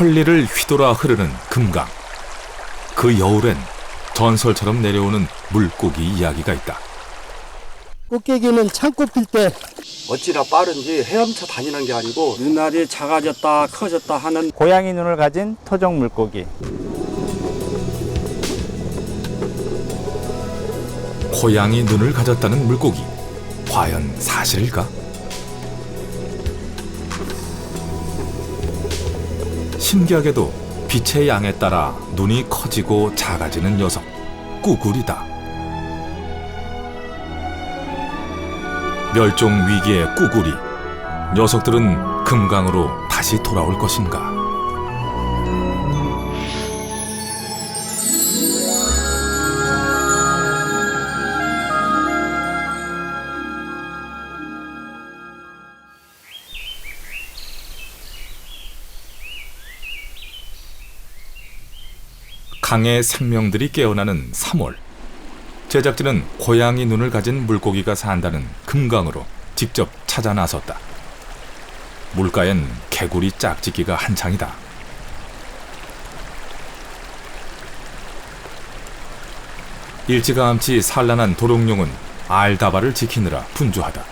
천리를 휘돌아 흐르는 금강. 그 여울엔 전설처럼 내려오는 물고기 이야기가 있다. 꽃게기는 창꽃 필 때 어찌나 빠른지 헤엄쳐 다니는 게 아니고 눈알이 작아졌다 커졌다 하는 고양이 눈을 가진 토종 물고기. 고양이 눈을 가졌다는 물고기. 과연 사실일까? 신기하게도 빛의 양에 따라 눈이 커지고 작아지는 녀석, 꾸구리다. 멸종 위기의 꾸구리. 녀석들은 금강으로 다시 돌아올 것인가? 강의 생명들이 깨어나는 3월. 제작진은 고양이 눈을 가진 물고기가 산다는 금강으로 직접 찾아 나섰다. 물가엔 개구리 짝짓기가 한창이다. 일찌감치 산란한 도롱뇽은 알다바를 지키느라 분주하다.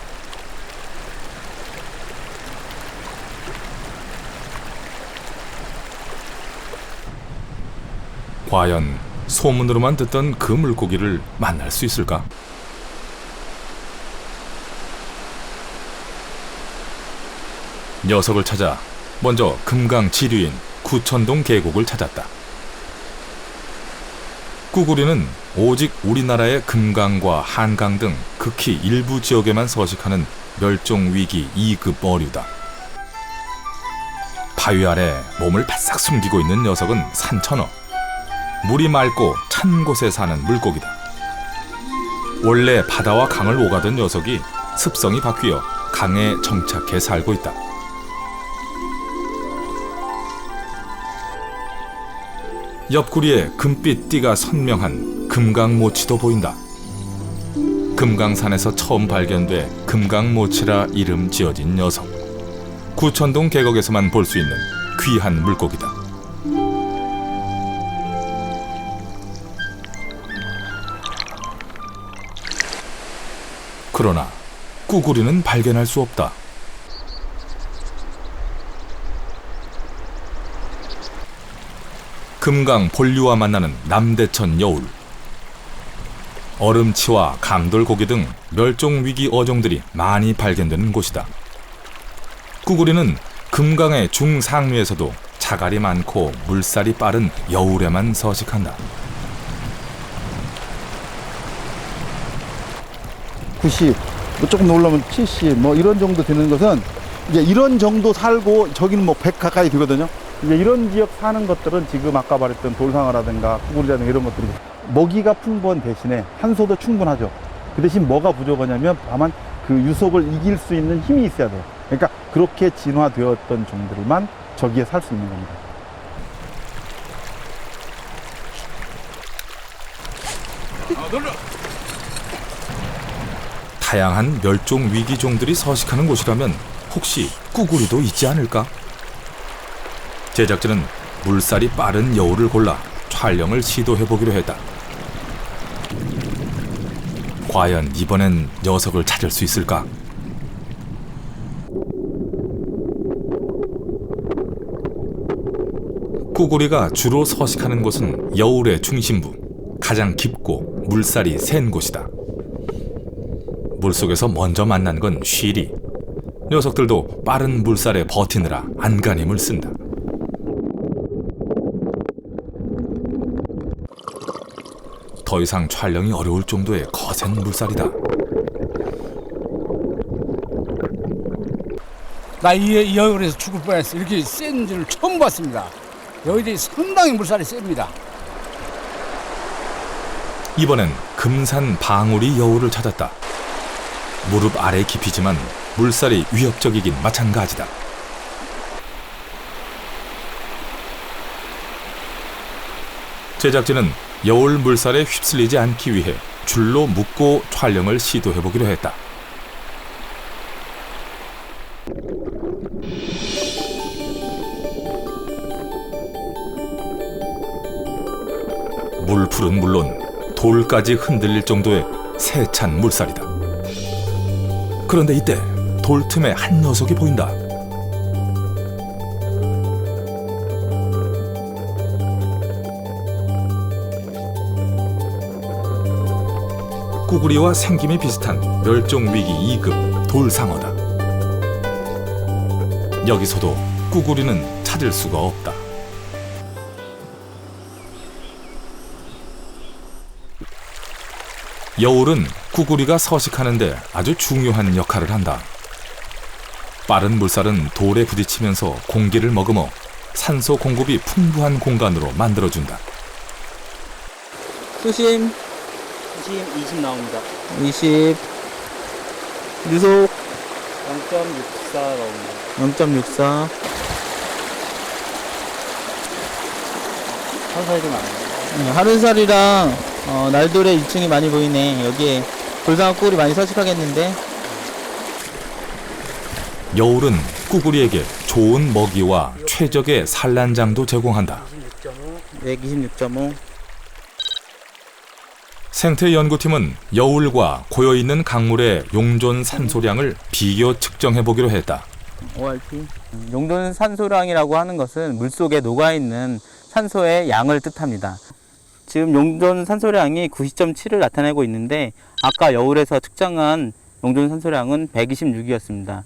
과연 소문으로만 듣던 그 물고기를 만날 수 있을까? 녀석을 찾아 먼저 금강 지류인 구천동 계곡을 찾았다. 꾸구리는 오직 우리나라의 금강과 한강 등 극히 일부 지역에만 서식하는 멸종위기 2급 어류다. 바위 아래 몸을 바싹 숨기고 있는 녀석은 산천어. 물이 맑고 찬 곳에 사는 물고기다. 원래 바다와 강을 오가던 녀석이 습성이 바뀌어 강에 정착해 살고 있다. 옆구리에 금빛 띠가 선명한 금강모치도 보인다. 금강산에서 처음 발견돼 금강모치라 이름 지어진 녀석. 구천동 계곡에서만 볼 수 있는 귀한 물고기다. 그러나 꾸구리는 발견할 수 없다. 금강 본류와 만나는 남대천 여울. 얼음치와 감돌고기 등 멸종위기 어종들이 많이 발견되는 곳이다. 꾸구리는 금강의 중상류에서도 자갈이 많고 물살이 빠른 여울에만 서식한다. 90, 뭐 조금 올라오면 70, 뭐 이런 정도 되는 것은 이제 이런 정도 살고 저기는 뭐 100 가까이 되거든요. 이제 이런 지역 사는 것들은 지금 아까 말했던 돌상어라든가 꾸구리라든가 이런 것들이 먹이가 풍부한 대신에 한소도 충분하죠. 그 대신 뭐가 부족하냐면 다만 그 유속을 이길 수 있는 힘이 있어야 돼요. 그러니까 그렇게 진화되었던 종들만 저기에 살 수 있는 겁니다. 다양한 멸종 위기 종들이 서식하는 곳이라면 혹시 꾸구리도 있지 않을까? 제작진은 물살이 빠른 여울을 골라 촬영을 시도해보기로 했다. 과연 이번엔 녀석을 찾을 수 있을까? 꾸구리가 주로 서식하는 곳은 여울의 중심부, 가장 깊고 물살이 센 곳이다. 물속에서 먼저 만난 건 쉬리. 녀석들도 빠른 물살에 버티느라 안간힘을 쓴다. 더 이상 촬영이 어려울 정도의 거센 물살이다. 나 이 여울에서 죽을 뻔했어. 이렇게 센 줄을 처음 봤습니다. 여기들이 상당히 물살이 셉니다. 이번엔 금산 방울이 여울을 찾았다. 무릎 아래 깊이지만 물살이 위협적이긴 마찬가지다. 제작진은 여울 물살에 휩쓸리지 않기 위해 줄로 묶고 촬영을 시도해보기로 했다. 물풀은 물론 돌까지 흔들릴 정도의 세찬 물살이다. 그런데 이때 돌 틈에 한 녀석이 보인다. 꾸구리와 생김이 비슷한 멸종위기 2급 돌상어다. 여기서도 꾸구리는 찾을 수가 없다. 여울은 꾸구리가 서식하는데 아주 중요한 역할을 한다. 빠른 물살은 돌에 부딪히면서 공기를 머금어 산소 공급이 풍부한 공간으로 만들어준다. 수심 20 나옵니다. 20, 유속 0.64 나옵니다. 0.64. 한살이 좀 많아요. 하루살이랑 날돌의 입층이 많이 보이네. 여기에 돌상어 꾸구리 많이 서식하겠는데. 여울은 꾸구리에게 좋은 먹이와 최적의 산란장도 제공한다. 126.5. 생태연구팀은 여울과 고여있는 강물의 용존 산소량을 비교 측정해보기로 했다. ORP. 용존 산소량이라고 하는 것은 물속에 녹아있는 산소의 양을 뜻합니다. 지금 용존 산소량이 90.7을 나타내고 있는데 아까 여울에서 측정한 용존 산소량은 126이었습니다.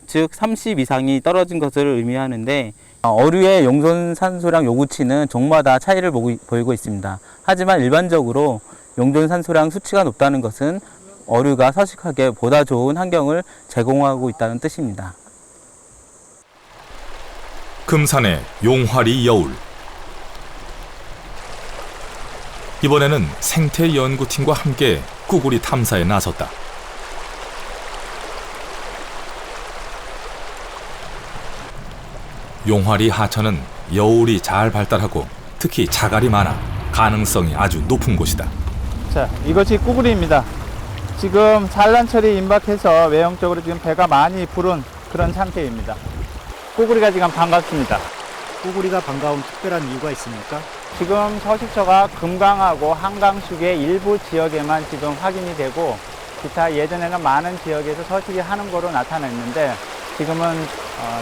즉 30 이상이 떨어진 것을 의미하는데 어류의 용존 산소량 요구치는 종마다 차이를 보이고 있습니다. 하지만 일반적으로 용존 산소량 수치가 높다는 것은 어류가 서식하기에 보다 좋은 환경을 제공하고 있다는 뜻입니다. 금산의 용화리 여울. 이번에는 생태연구팀과 함께 꾸구리 탐사에 나섰다. 용화리 하천은 여울이 잘 발달하고 특히 자갈이 많아 가능성이 아주 높은 곳이다. 자, 이것이 꾸구리입니다. 지금 산란철이 임박해서 외형적으로 지금 배가 많이 부른 그런 상태입니다. 꾸구리가 지금 반갑습니다. 꾸구리가 반가운 특별한 이유가 있습니까? 지금 서식처가 금강하고 한강축의 일부 지역에만 지금 확인이 되고 기타 예전에는 많은 지역에서 서식이 하는 거로 나타났는데 지금은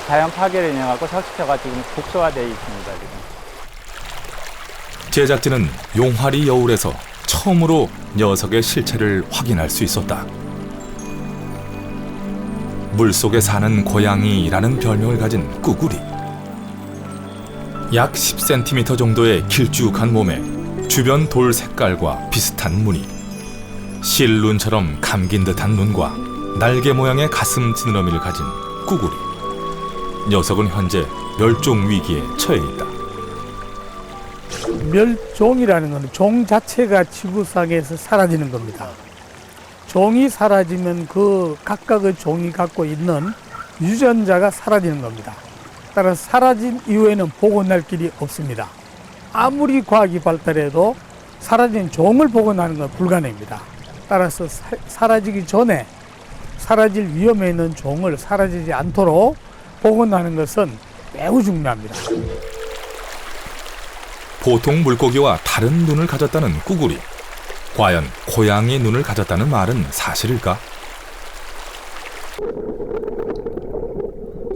자연 파괴를 인해 갖고 서식처가 지금 국소화되어 있습니다. 지금. 제작진은 용화리 여울에서 처음으로 녀석의 실체를 확인할 수 있었다. 물속에 사는 고양이라는 별명을 가진 꾸구리. 약 10cm 정도의 길쭉한 몸에 주변 돌 색깔과 비슷한 무늬, 실눈처럼 감긴 듯한 눈과 날개 모양의 가슴 지느러미를 가진 꾸구리. 녀석은 현재 멸종 위기에 처해 있다. 멸종이라는 것은 종 자체가 지구상에서 사라지는 겁니다. 종이 사라지면 그 각각의 종이 갖고 있는 유전자가 사라지는 겁니다. 따라서 사라진 이후에는 복원할 길이 없습니다. 아무리 과학이 발달해도 사라진 종을 복원하는 건 불가능합니다. 따라서 사라지기 전에 사라질 위험에 있는 종을 사라지지 않도록 복원하는 것은 매우 중요합니다. 보통 물고기와 다른 눈을 가졌다는 꾸구리. 과연 고양이 눈을 가졌다는 말은 사실일까?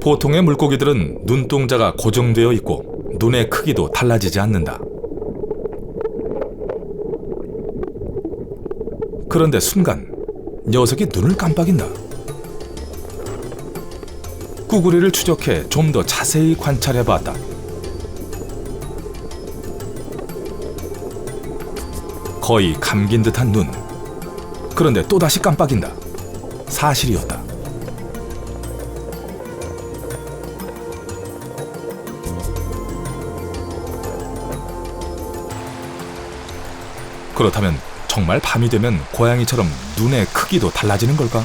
보통의 물고기들은 눈동자가 고정되어 있고 눈의 크기도 달라지지 않는다. 그런데 순간 녀석이 눈을 깜빡인다. 꾸구리를 추적해 좀 더 자세히 관찰해봤다. 거의 감긴 듯한 눈. 그런데 또다시 깜빡인다. 사실이었다. 그렇다면 정말 밤이 되면 고양이처럼 눈의 크기도 달라지는 걸까?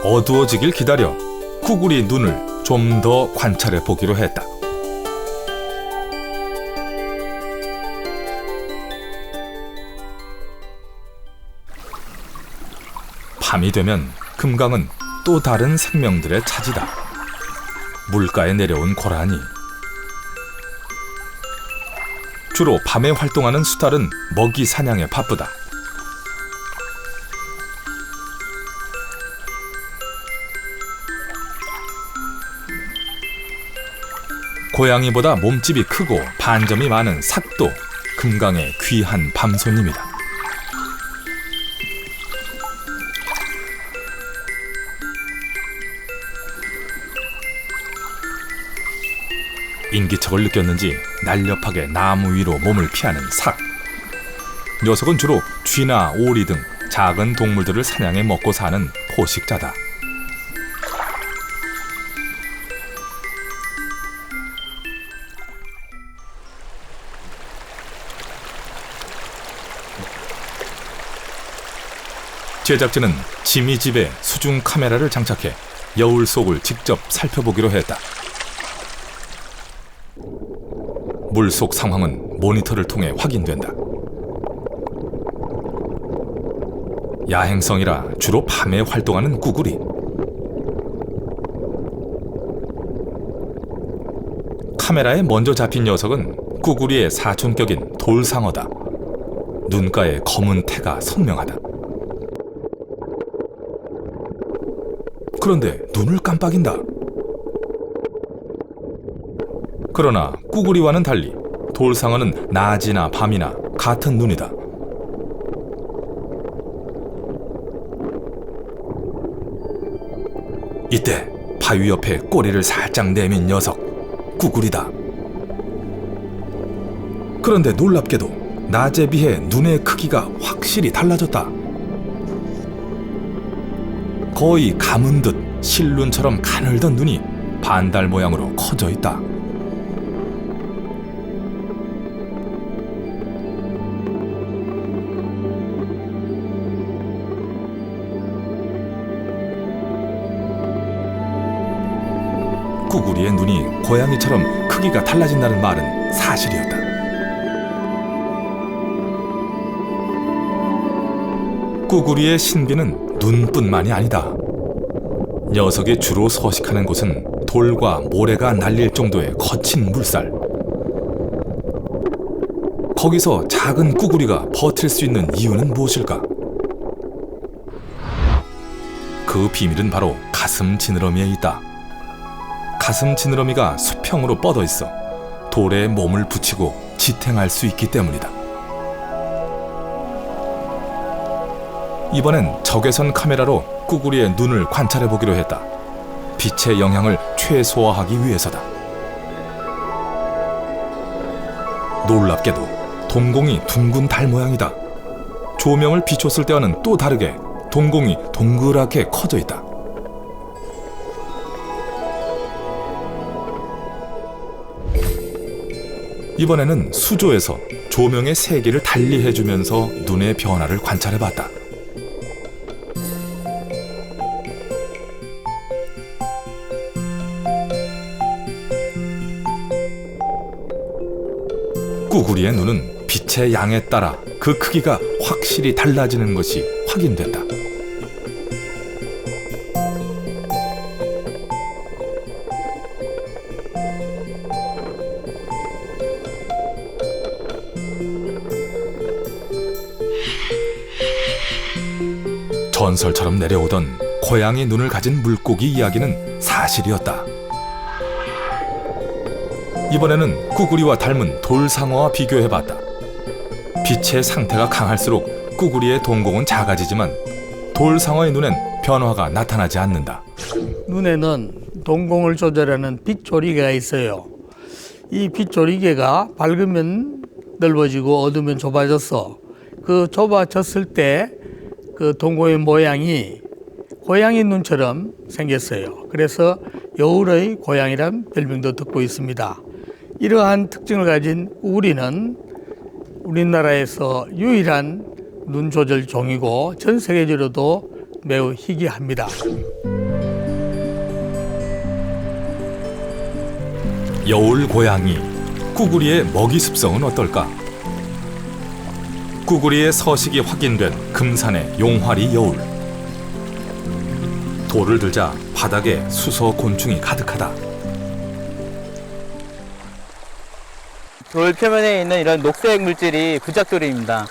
어두워지길 기다려 꾸구리 눈을 좀 더 관찰해 보기로 했다. 밤이 되면 금강은 또 다른 생명들의 차지다. 물가에 내려온 고라니. 주로 밤에 활동하는 수달은 먹이 사냥에 바쁘다. 고양이보다 몸집이 크고 반점이 많은 삭도 금강의 귀한 밤손입니다. 인기척을 느꼈는지 날렵하게 나무 위로 몸을 피하는 삭. 녀석은 주로 쥐나 오리 등 작은 동물들을 사냥해 먹고 사는 포식자다. 제작진은 지미 집에 수중 카메라를 장착해 여울 속을 직접 살펴보기로 했다. 물속 상황은 모니터를 통해 확인된다. 야행성이라 주로 밤에 활동하는 꾸구리. 카메라에 먼저 잡힌 녀석은 꾸구리의 사촌격인 돌상어다. 눈가에 검은 태가 선명하다. 그런데 눈을 깜빡인다. 그러나 꾸구리와는 달리 돌상어는 낮이나 밤이나 같은 눈이다. 이때 바위 옆에 꼬리를 살짝 내민 녀석, 꾸구리다. 그런데 놀랍게도 낮에 비해 눈의 크기가 확실히 달라졌다. 거의 감은 듯 실눈처럼 가늘던 눈이 반달 모양으로 커져 있다. 꾸구리의 눈이 고양이처럼 크기가 달라진다는 말은 사실이었다. 꾸구리의 신비는 눈뿐만이 아니다. 녀석이 주로 서식하는 곳은 돌과 모래가 날릴 정도의 거친 물살. 거기서 작은 꾸구리가 버틸 수 있는 이유는 무엇일까? 그 비밀은 바로 가슴 지느러미에 있다. 가슴 지느러미가 수평으로 뻗어 있어 돌에 몸을 붙이고 지탱할 수 있기 때문이다. 이번엔 적외선 카메라로 꾸구리의 눈을 관찰해 보기로 했다. 빛의 영향을 최소화하기 위해서다. 놀랍게도 동공이 둥근 달 모양이다. 조명을 비췄을 때와는 또 다르게 동공이 동그랗게 커져 있다. 이번에는 수조에서 조명의 세기를 달리 해주면서 눈의 변화를 관찰해봤다. 꾸구리의 눈은 빛의 양에 따라 그 크기가 확실히 달라지는 것이 확인됐다. 전설처럼 내려오던 고양이 눈을 가진 물고기 이야기는 사실이었다. 이번에는 꾸구리와 닮은 돌상어와 비교해봤다. 빛의 상태가 강할수록 꾸구리의 동공은 작아지지만 돌상어의 눈엔 변화가 나타나지 않는다. 눈에는 동공을 조절하는 빛조리개가 있어요. 이 빛조리개가 밝으면 넓어지고 어두우면 좁아져서 그 좁아졌을 때 그 동공의 모양이 고양이 눈처럼 생겼어요. 그래서 여울의 고양이란 별명도 듣고 있습니다. 이러한 특징을 가진 꾸구리는 우리나라에서 유일한 눈 조절 종이고 전 세계적으로도 매우 희귀합니다. 여울 고양이, 꾸구리의 먹이 습성은 어떨까? 꾸구리의 서식이 확인된 금산의 용화리 여울. 돌을 들자 바닥에 수소 곤충이 가득하다. 돌 표면에 있는 이런 녹색 물질이 부착조류입니다.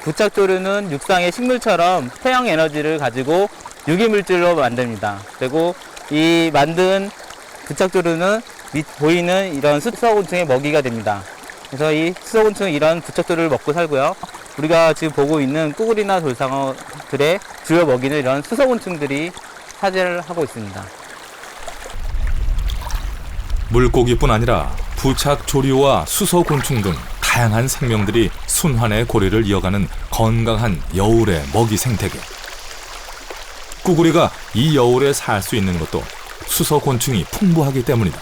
부착조류는 육상의 식물처럼 태양 에너지를 가지고 유기물질로 만듭니다. 그리고 이 만든 부착조류는 밑 보이는 이런 수소곤충의 먹이가 됩니다. 그래서 이 수소곤충은 이런 부착조류를 먹고 살고요. 우리가 지금 보고 있는 꾸구리나 돌상어들의 주요 먹이는 이런 수소곤충들이 차지를 하고 있습니다. 물고기뿐 아니라 부착조류와 수소곤충 등 다양한 생명들이 순환의 고리를 이어가는 건강한 여울의 먹이 생태계. 꾸구리가 이 여울에 살 수 있는 것도 수소곤충이 풍부하기 때문이다.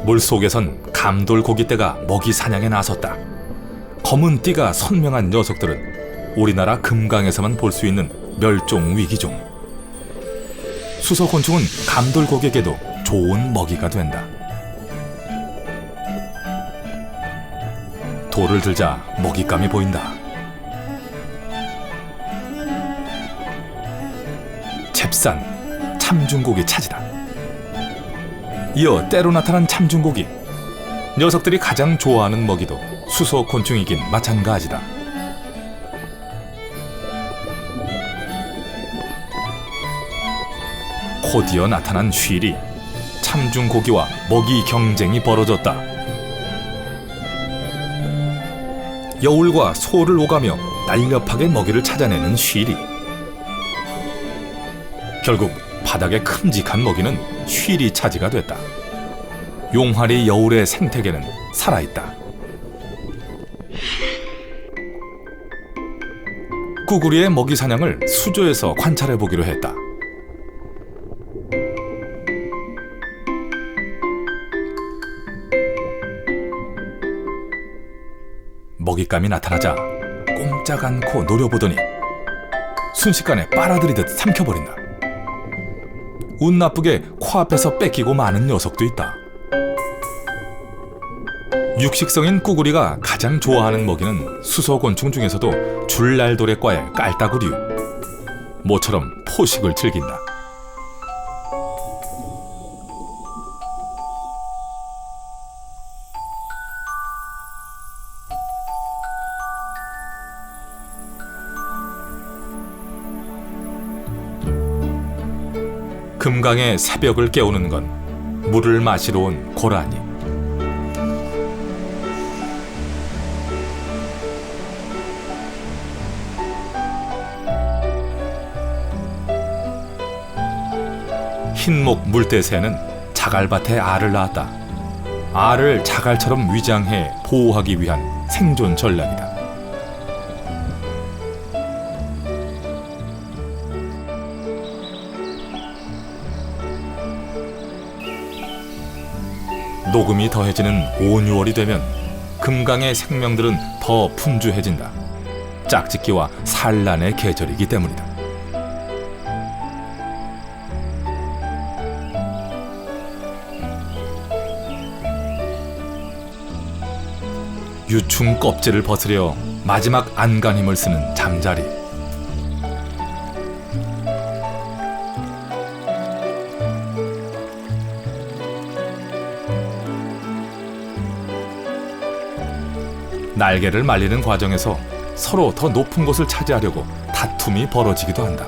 물속에선 감돌고기떼가 먹이 사냥에 나섰다. 검은 띠가 선명한 녀석들은 우리나라 금강에서만 볼 수 있는 멸종 위기종. 수소곤충은 감돌고기에게도 좋은 먹이가 된다. 돌을 들자 먹잇감이 보인다. 잽싼 참중고기 차지다. 이어 때로 나타난 참중고기. 녀석들이 가장 좋아하는 먹이도 수소곤충이긴 마찬가지다. 곧이어 나타난 쉬리. 참중고기와 먹이 경쟁이 벌어졌다. 여울과 소를 오가며 날렵하게 먹이를 찾아내는 쉬리. 결국 바닥의 큼직한 먹이는 쉬리 차지가 됐다. 용화리 여울의 생태계는 살아있다. 꾸구리의 먹이 사냥을 수조에서 관찰해보기로 했다. 먹잇감이 나타나자 꼼짝 않고 노려보더니 순식간에 빨아들이듯 삼켜버린다. 운 나쁘게 코앞에서 뺏기고 마는 녀석도 있다. 육식성인 꾸구리가 가장 좋아하는 먹이는 수소곤충 중에서도 줄날도래과의 깔따구류. 모처럼 포식을 즐긴다. 금강의 새벽을 깨우는 건 물을 마시러 온 고라니. 흰목 물대새는 자갈밭에 알을 낳았다. 알을 자갈처럼 위장해 보호하기 위한 생존 전략이다. 녹음이 더해지는 5, 6월이 되면 금강의 생명들은 더 풍주해진다. 짝짓기와 산란의 계절이기 때문이다. 유충 껍질을 벗으려 마지막 안간힘을 쓰는 잠자리. 날개를 말리는 과정에서 서로 더 높은 곳을 차지하려고 다툼이 벌어지기도 한다.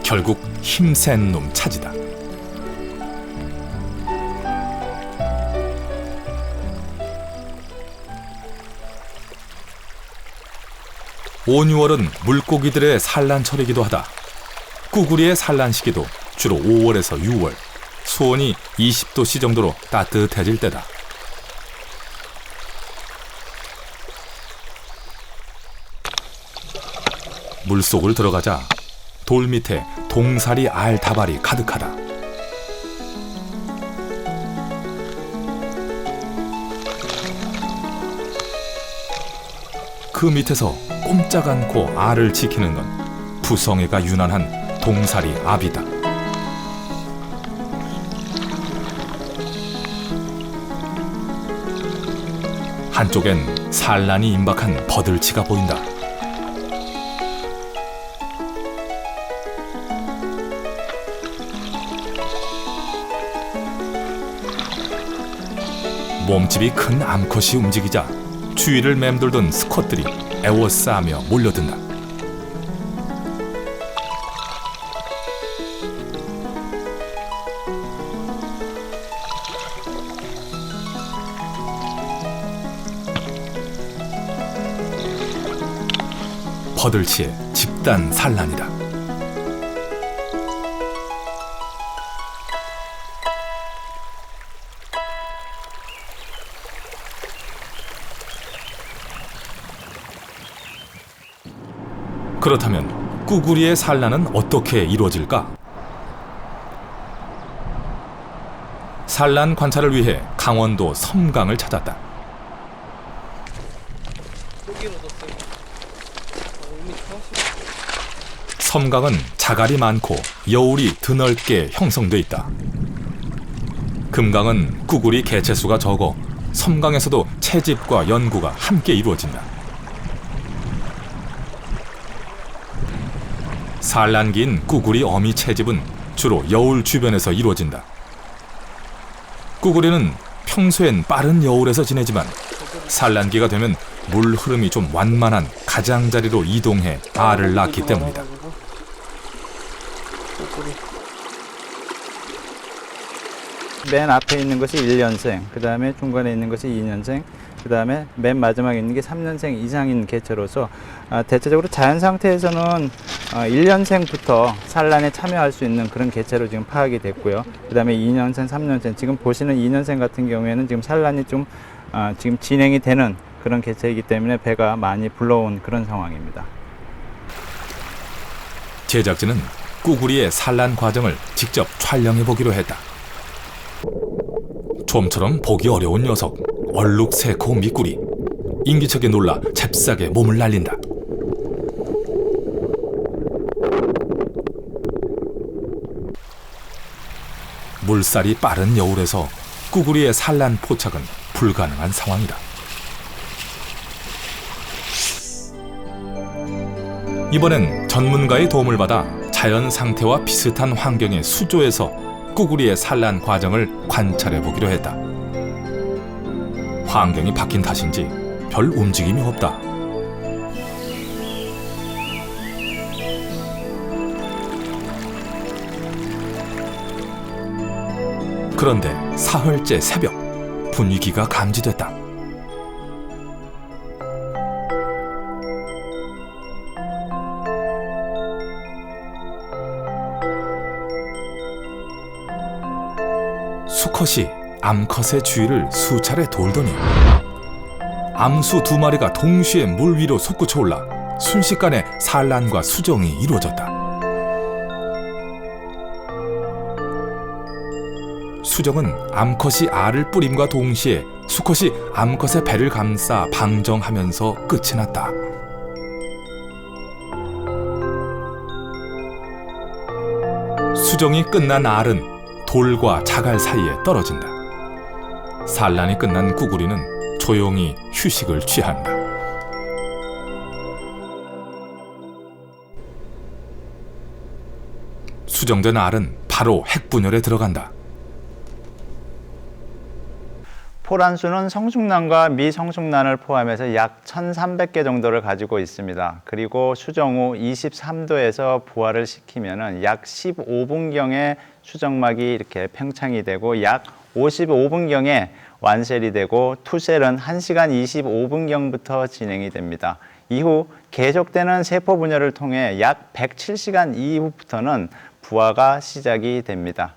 결국 힘센 놈 차지다. 오, 6월은 물고기들의 산란철이기도 하다. 꾸구리의 산란 시기도 주로 5월에서 6월, 수온이 20도씨 정도로 따뜻해질 때다. 물속을 들어가자 돌 밑에 동사리 알 다발이 가득하다. 그 밑에서 꼼짝 않고 알을 지키는 건 부성애가 유난한 동사리 아비다. 한쪽엔 산란이 임박한 버들치가 보인다. 몸집이 큰 암컷이 움직이자 주위를 맴돌던 수컷들이 애워싸며 몰려든다. 버들치의 집단 산란이다. 그렇다면 꾸구리의 산란은 어떻게 이루어질까? 산란 관찰을 위해 강원도 섬강을 찾았다. 섬강은 자갈이 많고 여울이 드넓게 형성돼 있다. 금강은 꾸구리 개체수가 적어 섬강에서도 채집과 연구가 함께 이루어진다. 산란기인 꾸구리 어미 채집은 주로 여울 주변에서 이루어진다. 꾸구리는 평소엔 빠른 여울에서 지내지만 산란기가 되면 물 흐름이 좀 완만한 가장자리로 이동해 알을 낳기 때문이다. 맨 앞에 있는 것이 1년생, 그 다음에 중간에 있는 것이 2년생, 그 다음에 맨 마지막에 있는 게 3년생 이상인 개체로서 대체적으로 자연 상태에서는 1년생부터 산란에 참여할 수 있는 그런 개체로 지금 파악이 됐고요. 그 다음에 2년생, 3년생, 지금 보시는 2년생 같은 경우에는 지금 산란이 좀 지금 진행이 되는 그런 개체이기 때문에 배가 많이 불러온 그런 상황입니다. 제작진은 꾸구리의 산란 과정을 직접 촬영해 보기로 했다. 좀처럼 보기 어려운 녀석, 얼룩새코 미꾸리. 인기척에 놀라 잽싸게 몸을 날린다. 물살이 빠른 여울에서 꾸구리의 산란 포착은 불가능한 상황이다. 이번엔 전문가의 도움을 받아 자연 상태와 비슷한 환경의 수조에서 꾸구리의 산란 과정을 관찰해 보기로 했다. 환경이 바뀐 탓인지 별 움직임이 없다. 그런데 사흘째 새벽, 분위기가 감지됐다. 수컷이 암컷의 주위를 수차례 돌더니 암수 2마리가 동시에 물 위로 솟구쳐 올라 순식간에 산란과 수정이 이루어졌다. 수정은 암컷이 알을 뿌림과 동시에 수컷이 암컷의 배를 감싸 방정하면서 끝이 났다. 수정이 끝난 알은 돌과 자갈 사이에 떨어진다. 산란이 끝난 꾸구리는 조용히 휴식을 취한다. 수정된 알은 바로 핵분열에 들어간다. 포란수는 성숙란과 미성숙란을 포함해서 약 1,300개 정도를 가지고 있습니다. 그리고 수정 후 23도에서 부화를 시키면은 약 15분경에 수정막이 이렇게 팽창이 되고 약 55분경에 완셀이 되고 투셀은 1시간 25분경부터 진행이 됩니다. 이후 계속되는 세포 분열을 통해 약 107시간 이후부터는 부화가 시작이 됩니다.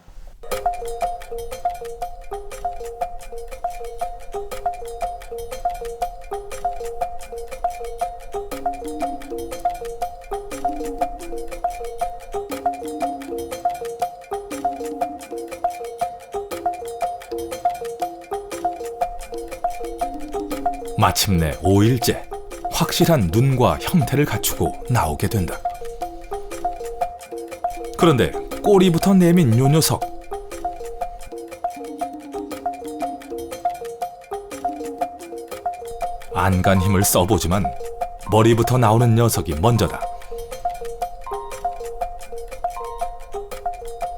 마침내 5일째 확실한 눈과 형태를 갖추고 나오게 된다. 그런데 꼬리부터 내민 요 녀석. 안간 힘을 써보지만 머리부터 나오는 녀석이 먼저다.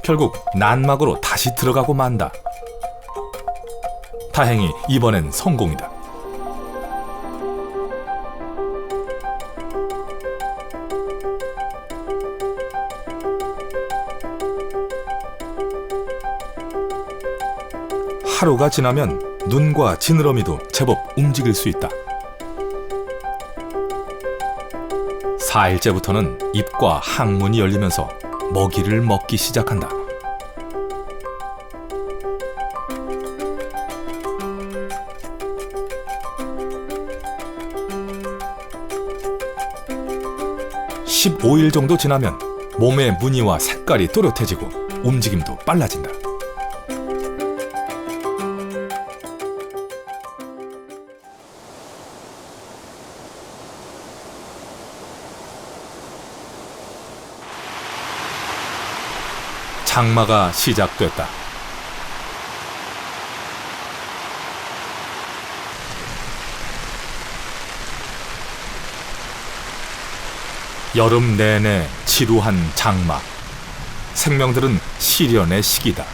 결국 난막으로 다시 들어가고 만다. 다행히 이번엔 성공이다. 하루가 지나면 눈과 지느러미도 제법 움직일 수 있다. 4일째부터는 입과 항문이 열리면서 먹이를 먹기 시작한다. (15일) 정도 지나면 몸의 무늬와 색깔이 또렷해지고 움직임도 빨라진다. 장마가 시작됐다. 여름 내내 지루한 장마. 생명들은 시련의 시기다.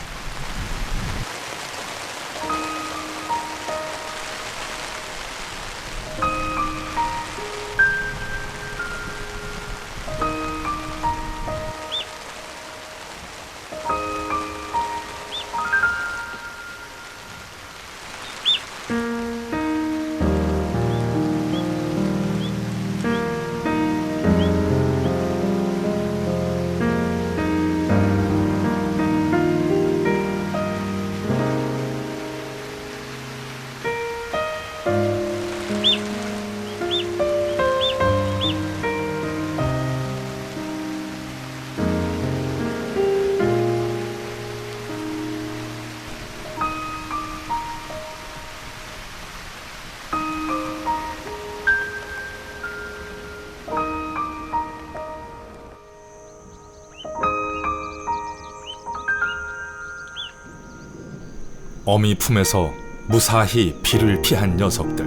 어미 품에서 무사히 비를 피한 녀석들.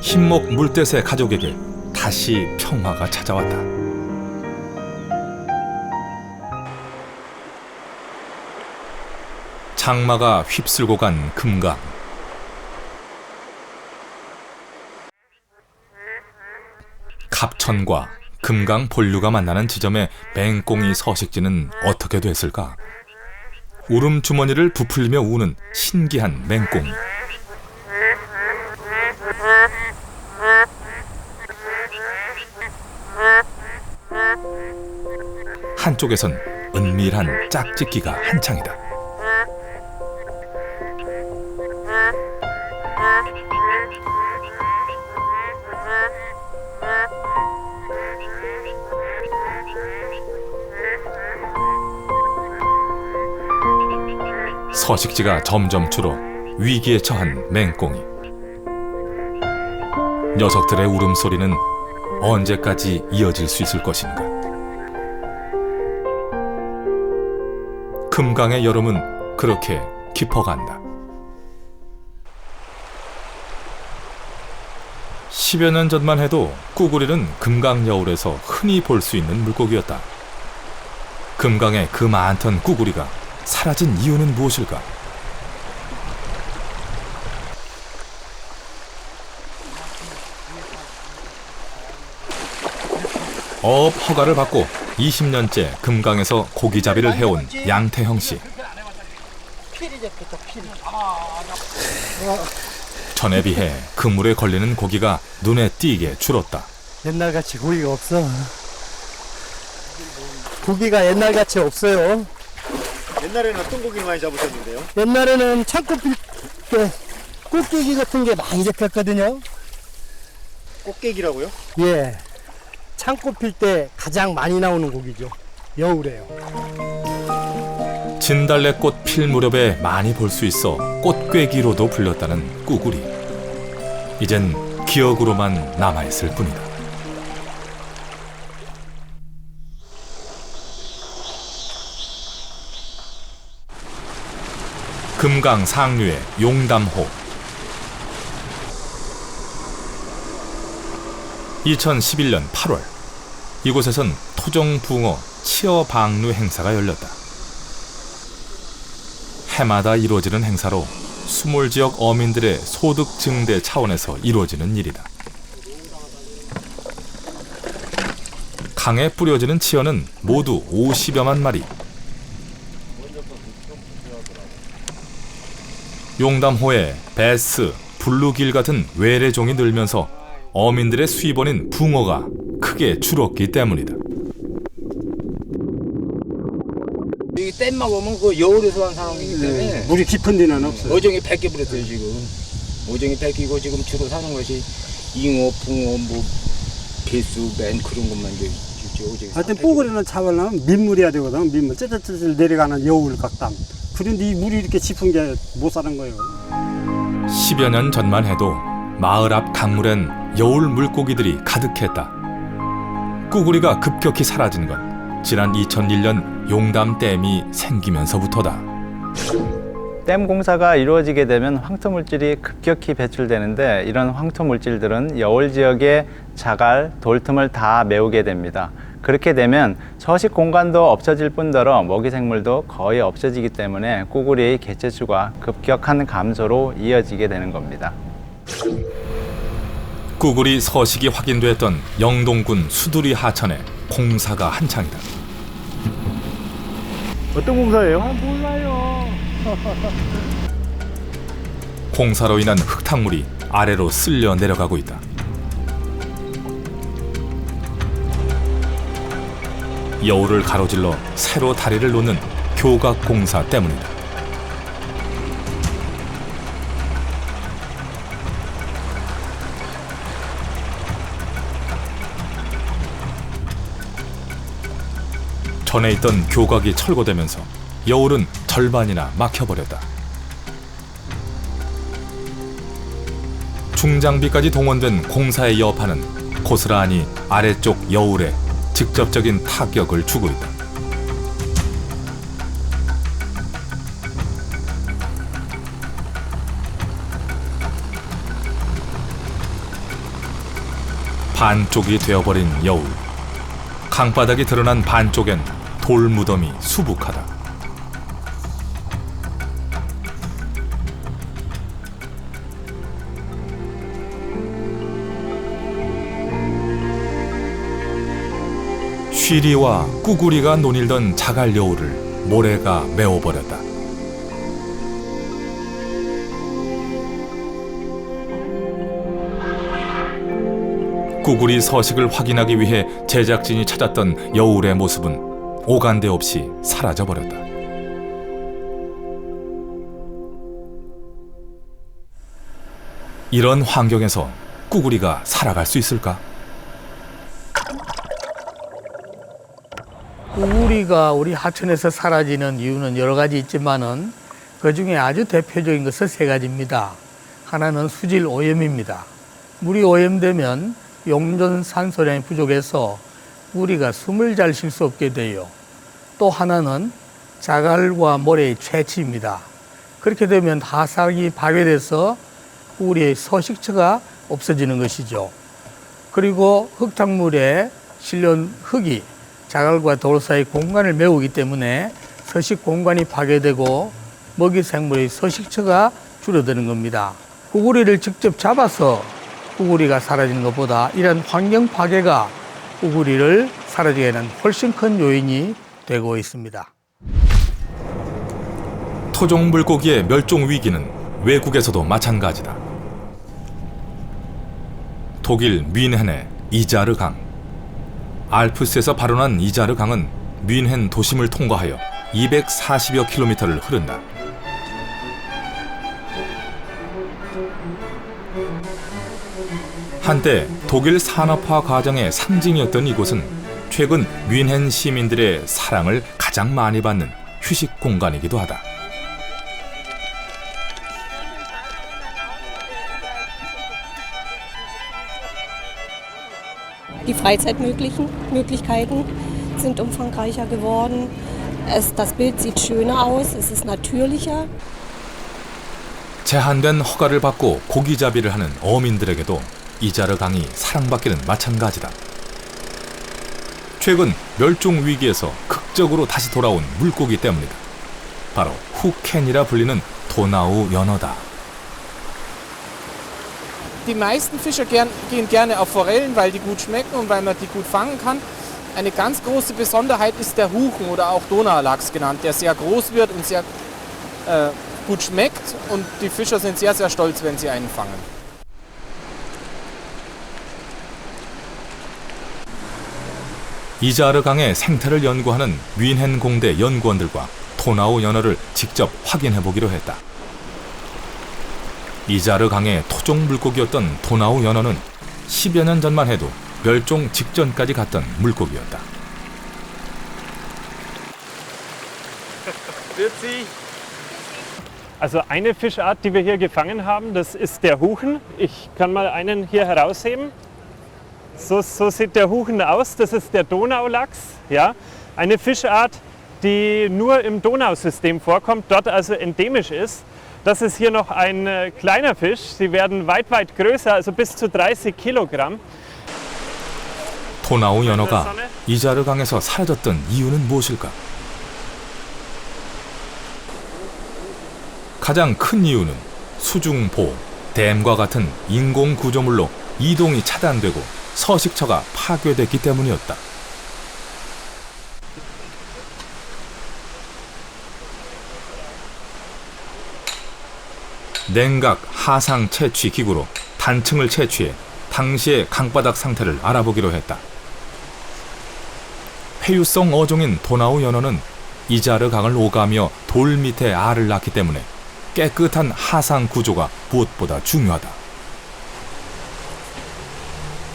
흰목 물뜻의 가족에게 다시 평화가 찾아왔다. 장마가 휩쓸고 간 금강. 갑천과 금강 본류가 만나는 지점의 맹꽁이 서식지는 어떻게 됐을까? 울음 주머니를 부풀리며 우는 신기한 맹꽁이. 한쪽에선 은밀한 짝짓기가 한창이다. 서식지가 점점 줄어 위기에 처한 맹꽁이. 녀석들의 울음소리는 언제까지 이어질 수 있을 것인가? 금강의 여름은 그렇게 깊어간다. 10여 년 전만 해도 꾸구리는 금강 여울에서 흔히 볼 수 있는 물고기였다. 금강에 그 많던 꾸구리가 사라진 이유는 무엇일까? 어업 허가를 받고 20년째 금강에서 고기잡이를 해온 양태형 씨. 전에 비해 그물에 걸리는 고기가 눈에 띄게 줄었다. 옛날같이 고기가 없어. 고기가 옛날같이 없어요. 옛날에는 어떤 고기 많이 잡으셨는데요? 옛날에는 창고 필 때 꽃게기 같은 게 많이 잡혔거든요. 꽃게기라고요? 예. 창고 필 때 가장 많이 나오는 고기죠. 여울에요. 진달래꽃 필 무렵에 많이 볼 수 있어 꽃괴기로도 불렸다는 꾸구리. 이젠 기억으로만 남아있을 뿐이다. 금강 상류의 용담호. 2011년 8월 이곳에선 토종붕어 치어 방류 행사가 열렸다. 해마다 이루어지는 행사로 수몰 지역 어민들의 소득 증대 차원에서 이루어지는 일이다. 강에 뿌려지는 치어는 모두 50여만 마리. 용담호에 베스, 블루길 같은 외래종이 늘면서 어민들의 수입원인 붕어가 크게 줄었기 때문이다. 이 댐만 오면 그 여울에서 한 상황이기 때문에 물이 깊은 데는 없어요. 어종이 뺏겨 버렸어요 지금. 어종이 뺏기고 지금 주로 사는 것이 잉어, 붕어, 뭐 개수, 맨 그런 것만 이제 어종이. 하여튼 뽀글이는 잡으려면 민물이야 되거든. 민물 쩌쩌쩌 내려가는 여울 각담. 그런데 이 물이 이렇게 깊은 게 못 사는 거예요. 10여 년 전만 해도 마을 앞 강물엔 여울 물고기들이 가득했다. 꾸구리가 급격히 사라진 건 지난 2001년 용담댐이 생기면서부터다. 댐 공사가 이루어지게 되면 황토물질이 급격히 배출되는데 이런 황토물질들은 여울 지역의 자갈, 돌틈을 다 메우게 됩니다. 그렇게 되면 서식 공간도 없어질 뿐더러 먹이생물도 거의 없어지기 때문에 꾸구리의 개체수가 급격한 감소로 이어지게 되는 겁니다. 꾸구리 서식이 확인됐던 영동군 수두리 하천에 공사가 한창이다. 어떤 공사예요? 몰라요. 공사로 인한 흙탕물이 아래로 쓸려 내려가고 있다. 여울을 가로질러 새로 다리를 놓는 교각 공사 때문이다. 전에 있던 교각이 철거되면서 여울은 절반이나 막혀버렸다. 중장비까지 동원된 공사의 여파는 고스란히 아래쪽 여울에 직접적인 타격을 주고 있다. 반쪽이 되어버린 여울. 강바닥이 드러난 반쪽엔 돌 무덤이 수북하다. 쉬리와 꾸구리가 논일던 자갈 여울을 모래가 메워버렸다. 꾸구리 서식을 확인하기 위해 제작진이 찾았던 여울의 모습은 오간데 없이 사라져버렸다. 이런 환경에서 꾸구리가 살아갈 수 있을까? 꾸구리가 우리 하천에서 사라지는 이유는 여러 가지 있지만은 그 중에 아주 대표적인 것은 세 가지입니다. 하나는 수질 오염입니다. 물이 오염되면 용존 산소량이 부족해서 꾸구리가 숨을 잘 쉴 수 없게 돼요. 또 하나는 자갈과 모래의 채취입니다. 그렇게 되면 하상이 파괴돼서 꾸구리의 서식처가 없어지는 것이죠. 그리고 흙탕물에 실려온 흙이 자갈과 돌 사이 공간을 메우기 때문에 서식 공간이 파괴되고 먹이 생물의 서식처가 줄어드는 겁니다. 꾸구리를 직접 잡아서 꾸구리가 사라지는 것보다 이런 환경 파괴가 꾸구리를 사라지게 하는 훨씬 큰 요인이 되고 있습니다. 토종 물고기의 멸종 위기는 외국에서도 마찬가지다. 독일 뮌헨의 이자르 강. 알프스에서 발원한 이자르 강은 뮌헨 도심을 통과하여 240여 킬로미터를 흐른다. 한때 독일 산업화 과정의 상징이었던 이곳은 최근 뮌헨 시민들의 사랑을 가장 많이 받는 휴식 공간이기도 하다. Die Freizeitmöglichkeiten sind umfangreicher geworden. Das Bild sieht schöner aus, es ist natürlicher. 제한된 허가를 받고 고기잡이를 하는 어민들에게도 이자르 강이 사랑받기는 마찬가지다. 최근 멸종 위기에서 극적으로 다시 돌아온 물고기 때문이다. 바로 후켄이라 불리는 도나우 연어다. Die meisten Fischer gehen gerne auf Forellen, weil die gut schmecken und weil man die gut fangen kann. Eine ganz große Besonderheit ist der Huchen oder auch Donaulachs genannt, der sehr groß wird und sehr gut schmeckt und die Fischer sind sehr, sehr stolz, wenn sie einen fangen. 이자르 강의 생태를 연구하는 뮌헨 공대 연구원들과 도나우 연어를 직접 확인해 보기로 했다. 이자르 강의 토종 물고기였던 도나우 연어는 10여 년 전만 해도 멸종 직전까지 갔던 물고기였다. Also eine Fischart, die wir hier gefangen haben, das ist der Huchen. Ich kann mal einen hier herausheben. So sieht der Huchen aus. Das ist der Donaulachs. Ja? Eine Fischart, die nur im Donausystem vorkommt, dort also endemisch ist. Das ist hier noch ein kleiner Fisch. Sie werden weit, weit größer, also bis zu 30 Kilogramm. 도나우 연어가 이자르 강에서 사라졌던 이유는 무엇일까? 가장 큰 이유는 수중보, 댐과 같은 인공 구조물로 이동이 차단되고 서식처가 파괴됐기 때문이었다. 냉각 하상 채취 기구로 단층을 채취해 당시의 강바닥 상태를 알아보기로 했다. 회유성 어종인 도나우 연어는 이자르 강을 오가며 돌 밑에 알을 낳기 때문에 깨끗한 하상 구조가 무엇보다 중요하다.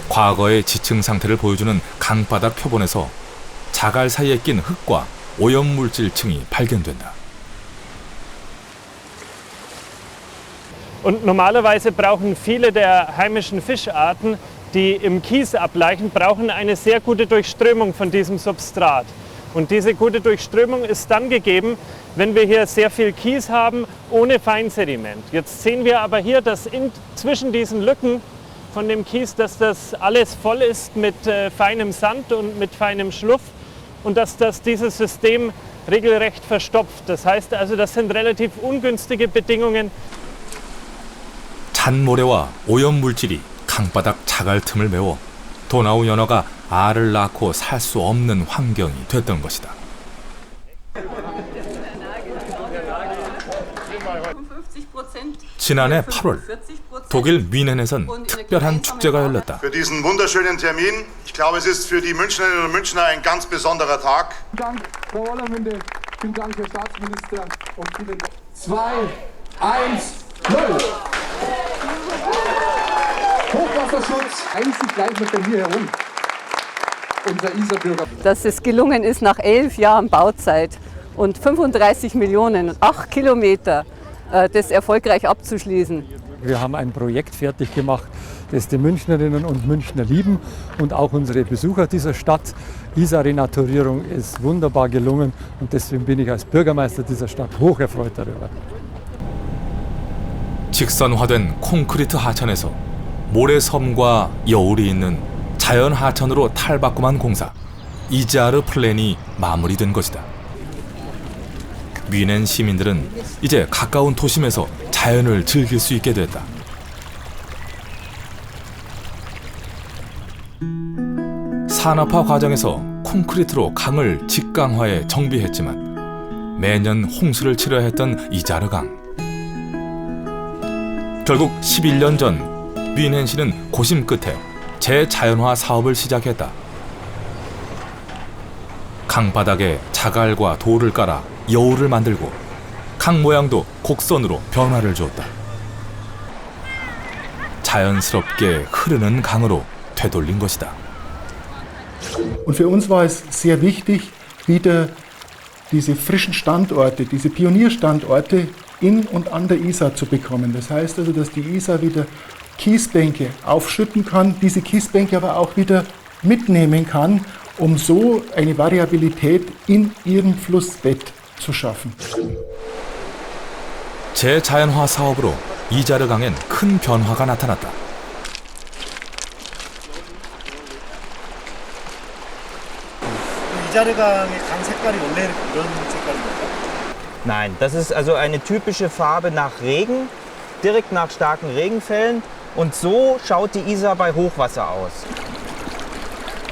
과거의 지층 상태를 보여주는 강바닥 표본에서 자갈 사이에 낀 흙과 오염물질층이 발견된다. Und normalerweise brauchen viele der heimischen Fischarten, die im Kies ableichen, brauchen eine sehr gute Durchströmung von diesem Substrat. Und diese gute Durchströmung ist dann gegeben, wenn wir hier sehr viel Kies haben, ohne Feinsediment. Jetzt sehen wir aber hier, dass zwischen diesen Lücken von dem Kies, dass das alles voll ist mit feinem Sand und mit feinem Schluff und dass dieses System regelrecht verstopft. Das heißt also, das sind relativ ungünstige Bedingungen. 잔모래와 오염물질이 강바닥 자갈 틈을 메워 도나우 연어가 알을 낳고 살 수 없는 환경이 됐던 것이다. 지난해 8월 독일 뮌헨에선 특별한 축제가 열렸다. Für diesen wunderschönen Termin. Ich glaube, es ist für die Münchnerinnen und Münchner ein ganz besonderer Tag. Dank, Frau Wollermünde. Vielen Dank, Herr Staatsminister. Und vielen 2, 1, 0. Hochwasserschutz, einzig gleich noch bei mir herum. Unser Isarbürger. Dass es gelungen ist, nach 11 Jahren Bauzeit und 35 Millionen und 8 Kilometer das erfolgreich abzuschließen. Wir haben ein Projekt fertig gemacht, das die Münchnerinnen und Münchner lieben und auch unsere Besucher dieser Stadt. Isar-Renaturierung ist wunderbar gelungen und deswegen bin ich als Bürgermeister dieser Stadt hocherfreut darüber. 직선화된 콘크리트 하천에서 모래섬과 여울이 있는 자연 하천으로 탈바꿈한 공사 이자르 플랜이 마무리된 것이다. 뮌헨 시민들은 이제 가까운 도심에서 자연을 즐길 수 있게 됐다. 산업화 과정에서 콘크리트로 강을 직강화해 정비했지만 매년 홍수를 치러야 했던 이자르 강. 결국 11년 전 뮌헨시는 고심 끝에 재자연화 사업을 시작했다. 강바닥에 자갈과 돌을 깔아 여울을 만들고 강 모양도 곡선으로 변화를 주었다. 자연스럽게 흐르는 강으로 되돌린 것이다. Und für uns war es sehr wichtig, wieder diese frischen Standorte, diese Pionierstandorte in und an der Isar zu bekommen. Das heißt also, dass die Isar wieder Kiesbänke aufschütten kann, diese Kiesbänke aber auch wieder mitnehmen kann, um so eine Variabilität in ihrem Flussbett zu schaffen. 재자연화 사업으로 이자르 강엔 큰 변화가 나타났다. 이자르 강의 강 색깔이 원래 이런 색깔인가요? Nein, das ist also eine typische Farbe nach Regen, direkt nach starken Regenfällen. Und so schaut die Isar bei Hochwasser aus.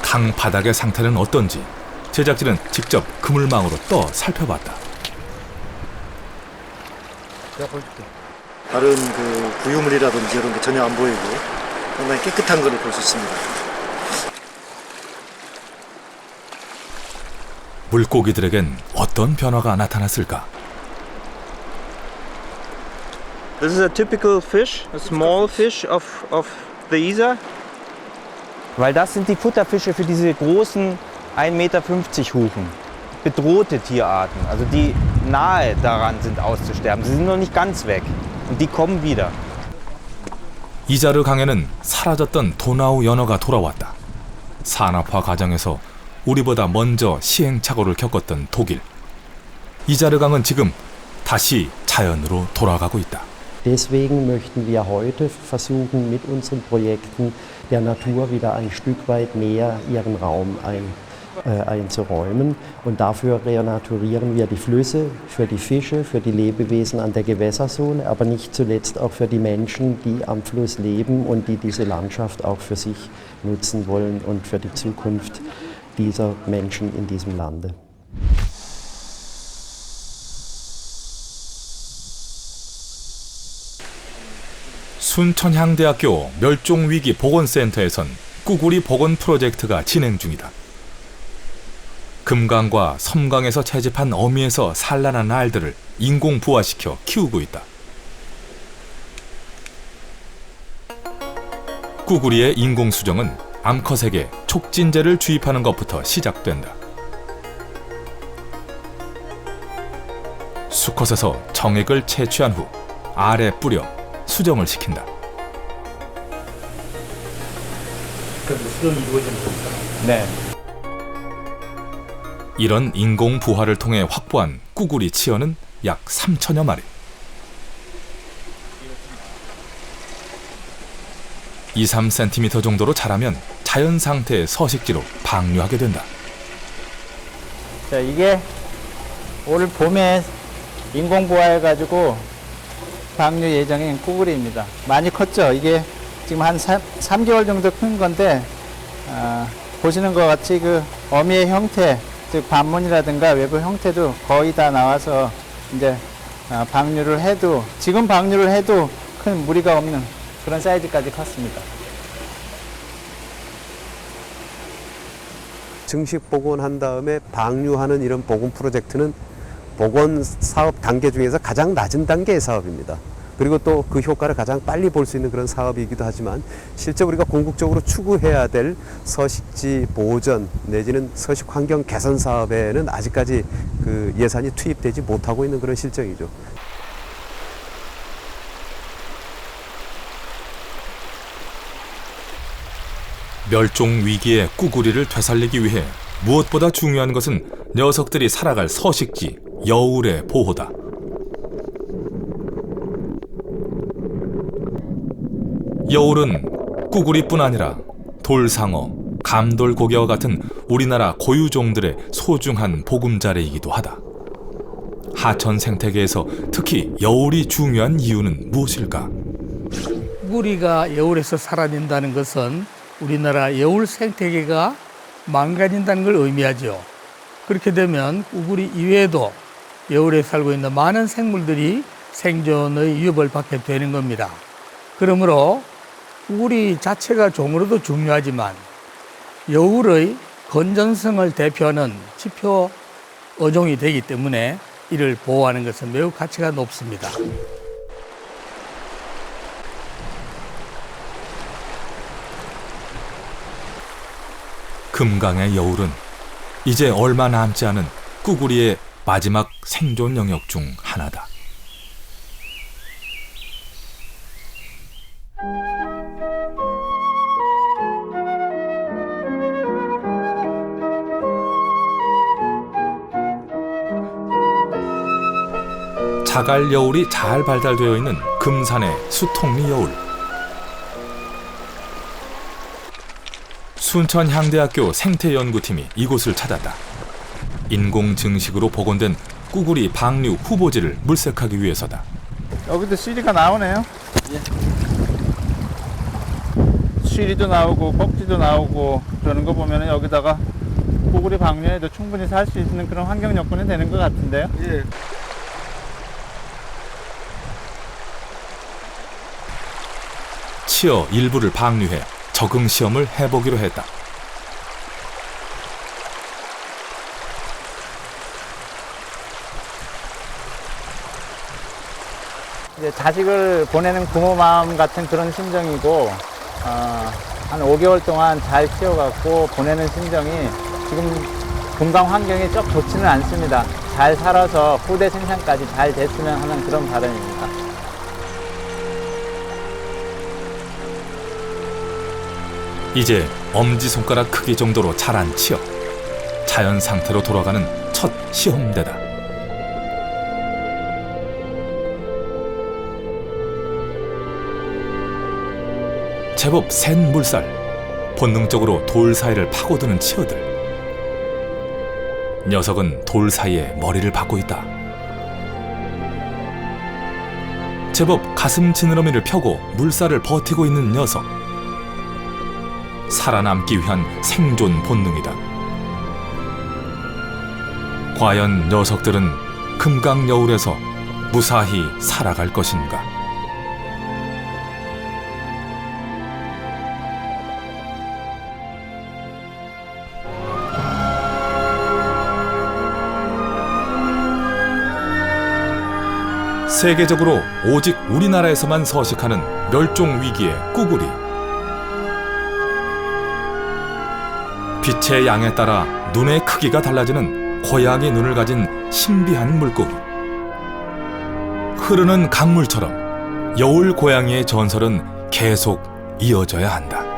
강 바닥의 상태는 어떤지 제작진은 직접 그물망으로 떠 살펴봤다. 다른 그 구유물이라든지 이런 게 전혀 안 보이고 상당히 깨끗한 걸 볼 수 있습니다. 물고기들에겐 어떤 변화가 나타났을까? This is a typical fish, a small fish of the Isar. Weil das sind die Futterfische für diese großen 1,50 Meter Huchen. Bedrohte Tierarten, also die nahe daran sind auszusterben. Sie sind noch nicht ganz weg und die kommen wieder. 이자르 강에는 사라졌던 도나우 연어가 돌아왔다. 산업화 과정에서 우리보다 먼저 시행착오를 겪었던 독일. 이자르 강은 지금 다시 자연으로 돌아가고 있다. Deswegen möchten wir heute versuchen, mit unseren Projekten der Natur wieder ein Stück weit mehr ihren Raum einzuräumen. Und dafür renaturieren wir die Flüsse, für die Fische, für die Lebewesen an der Gewässersohle, aber nicht zuletzt auch für die Menschen, die am Fluss leben und die diese Landschaft auch für sich nutzen wollen und für die Zukunft dieser Menschen in diesem Lande. 순천향대학교 멸종위기 보건센터에선 꾸구리 복원 프로젝트가 진행 중이다. 금강과 섬강에서 채집한 어미에서 산란한 알들을 인공 부화시켜 키우고 있다. 꾸구리의 인공 수정은 암컷에게 촉진제를 주입하는 것부터 시작된다. 수컷에서 정액을 채취한 후 알에 뿌려 수정을 시킨다. 그럼 수정이 이루어지는 겁니까? 네. 이런 인공 부화를 통해 확보한 꾸구리 치어는 약 3천여 마리. 2-3cm 정도로 자라면 자연 상태의 서식지로 방류하게 된다. 자, 이게 올 봄에 인공 부화해가지고 방류 예정인 꾸구리입니다. 많이 컸죠? 이게 지금 한 3개월 정도 큰 건데, 보시는 것 같이 그 어미의 형태, 즉 반문이라든가 외부 형태도 거의 다 나와서 이제 방류를 해도, 지금 방류를 해도 큰 무리가 없는 그런 사이즈까지 컸습니다. 증식 복원한 다음에 방류하는 이런 복원 프로젝트는 복원 사업 단계 중에서 가장 낮은 단계의 사업입니다. 그리고 또 그 효과를 가장 빨리 볼 수 있는 그런 사업이기도 하지만 실제 우리가 궁극적으로 추구해야 될 서식지 보전 내지는 서식 환경 개선 사업에는 아직까지 그 예산이 투입되지 못하고 있는 그런 실정이죠. 멸종 위기의 꾸구리를 되살리기 위해 무엇보다 중요한 것은 녀석들이 살아갈 서식지, 여울의 보호다. 여울은 꾸구리뿐 아니라 돌상어, 감돌고기와 같은 우리나라 고유종들의 소중한 보금자리이기도 하다. 하천 생태계에서 특히 여울이 중요한 이유는 무엇일까? 꾸구리가 여울에서 사라진다는 것은 우리나라 여울 생태계가 망가진다는 걸 의미하죠. 그렇게 되면 꾸구리 이외에도 여울에 살고 있는 많은 생물들이 생존의 위협을 받게 되는 겁니다. 그러므로 꾸구리 자체가 종으로도 중요하지만 여울의 건전성을 대표하는 지표 어종이 되기 때문에 이를 보호하는 것은 매우 가치가 높습니다. 금강의 여울은 이제 얼마 남지 않은 꾸구리의 마지막 생존 영역 중 하나다. 자갈 여울이 잘 발달되어 있는 금산의 수통리 여울. 순천향대학교 생태연구팀이 이곳을 찾았다. 인공 증식으로 복원된 꾸구리 방류 후보지를 물색하기 위해서다. 여기도 쉬리가 나오네요. 쉬리도 나오고 꼭지도 나오고 그러는 거 보면 여기다가 꾸구리 방류에도 충분히 살 수 있는 그런 환경 여건이 되는 것 같은데요. 예. 치어 일부를 방류해 적응 시험을 해보기로 했다. 이제 자식을 보내는 부모 마음 같은 그런 심정이고 한 5개월 동안 잘 키워갖고 보내는 심정이 지금 건강 환경이 썩 좋지는 않습니다. 잘 살아서 후대 생산까지 잘 됐으면 하는 그런 바람입니다. 이제 엄지손가락 크기 정도로 자란 치어. 자연 상태로 돌아가는 첫 시험대다. 제법 센 물살, 본능적으로 돌 사이를 파고드는 치어들. 녀석은 돌 사이에 머리를 박고 있다. 제법 가슴 지느러미를 펴고 물살을 버티고 있는 녀석. 살아남기 위한 생존 본능이다. 과연 녀석들은 금강여울에서 무사히 살아갈 것인가? 세계적으로 오직 우리나라에서만 서식하는 멸종 위기의 꾸구리. 빛의 양에 따라 눈의 크기가 달라지는 고양이 눈을 가진 신비한 물고기. 흐르는 강물처럼 여울 고양이의 전설은 계속 이어져야 한다.